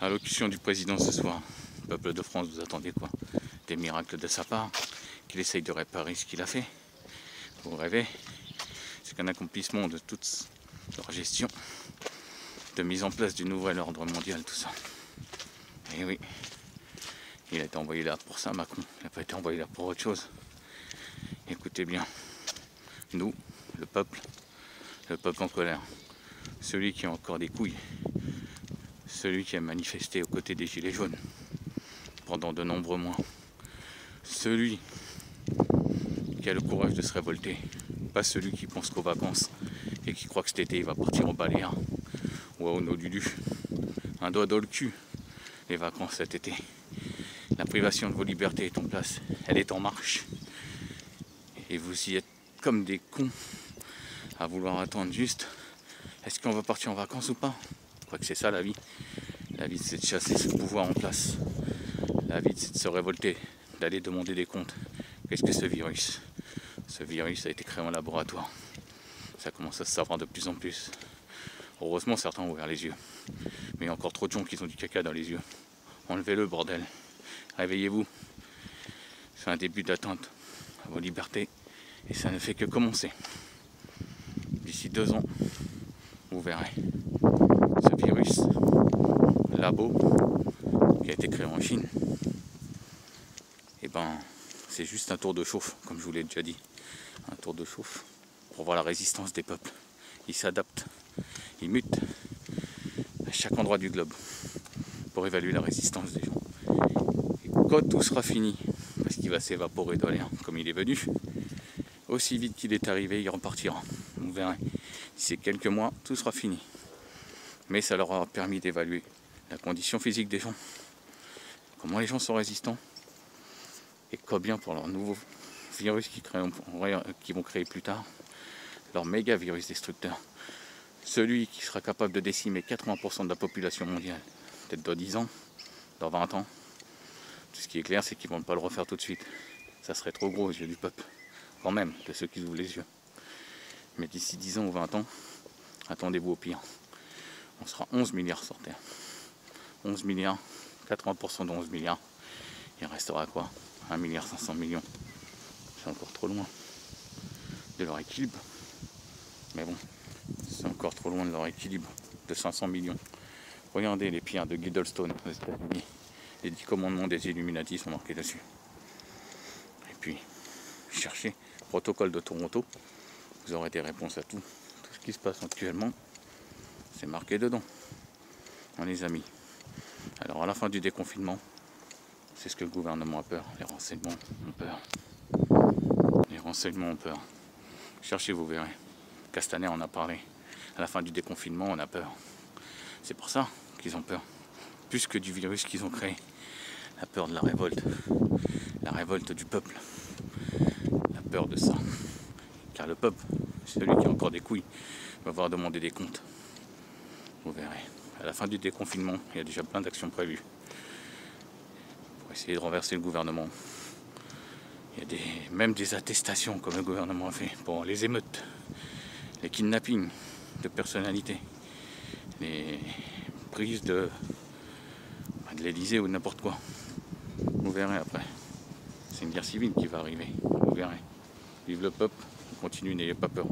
Allocution du président ce soir. Peuple de France, vous attendez quoi? Des miracles de sa part? Qu'il essaye de réparer ce qu'il a fait? Vous rêvez? C'est qu'un accomplissement de toute leur gestion, de mise en place du nouvel ordre mondial, tout ça. Et oui, il a été envoyé là pour ça, Macron. Il n'a pas été envoyé là pour autre chose. Écoutez bien, nous, le peuple en colère, celui qui a encore des couilles, celui qui a manifesté aux côtés des Gilets jaunes pendant de nombreux mois, celui qui a le courage de se révolter, pas celui qui pense qu'aux vacances et qui croit que cet été il va partir au Baléares ou à Honolulu. Un doigt dans le cul, les vacances cet été. La privation de vos libertés est en place, elle est en marche. Et vous y êtes comme des cons à vouloir attendre juste. Est-ce qu'on va partir en vacances ou pas? Je crois que c'est ça la vie. La vie c'est de chasser ce pouvoir en place. La vie c'est de se révolter, d'aller demander des comptes. Qu'est-ce que ce virus? Ce virus a été créé en laboratoire. Ça commence à se savoir de plus en plus. Heureusement certains ont ouvert les yeux. Mais il y a encore trop de gens qui ont du caca dans les yeux. Enlevez-le bordel. Réveillez-vous. C'est un début d'atteinte à vos libertés. Et ça ne fait que commencer. D'ici 2 ans, vous verrez. Ce virus, labo, qui a été créé en Chine, et ben, c'est juste un tour de chauffe, comme je vous l'ai déjà dit. Un tour de chauffe pour voir la résistance des peuples. Ils s'adaptent, ils mutent à chaque endroit du globe pour évaluer la résistance des gens. Et quand tout sera fini, parce qu'il va s'évaporer dans l'air comme il est venu, aussi vite qu'il est arrivé, il repartira. Vous verrez. D'ici quelques mois, tout sera fini. Mais ça leur aura permis d'évaluer la condition physique des gens, comment les gens sont résistants, et combien pour leur nouveau virus qui vont créer plus tard, leur méga virus destructeur. Celui qui sera capable de décimer 80% de la population mondiale, peut-être dans 10 ans, dans 20 ans. Tout ce qui est clair, c'est qu'ils ne vont pas le refaire tout de suite. Ça serait trop gros aux yeux du peuple, quand même, de ceux qui ouvrent les yeux. Mais d'ici 10 ans ou 20 ans, attendez-vous au pire. On sera 11 milliards sur Terre. 11 milliards, 80% de 11 milliards. Il restera quoi? 1,5 milliard. C'est encore trop loin de leur équilibre. Mais bon, c'est encore trop loin de leur équilibre de 500 millions. Regardez les pierres de Giddlestone aux États-Unis. Les 10 commandements des Illuminati sont marqués dessus. Et puis, cherchez protocole de Toronto. Vous aurez des réponses à tout. Tout ce qui se passe actuellement, c'est marqué dedans. Hein, les amis. Alors à la fin du déconfinement, c'est ce que le gouvernement a peur. Les renseignements ont peur. Les renseignements ont peur. Cherchez, vous verrez. Castaner en a parlé. À la fin du déconfinement, on a peur. C'est pour ça qu'ils ont peur. Plus que du virus qu'ils ont créé. La peur de la révolte. La révolte du peuple. La peur de ça. Car le peuple, celui qui a encore des couilles, va devoir demander des comptes. Vous verrez. À la fin du déconfinement, il y a déjà plein d'actions prévues pour essayer de renverser le gouvernement. Il y a même des attestations comme le gouvernement a fait pour les émeutes, les kidnappings de personnalités, les prises de l'Elysée ou de n'importe quoi. Vous verrez après. C'est une guerre civile qui va arriver. Vous verrez. Vive le peuple. Continue, n'ayez pas peur.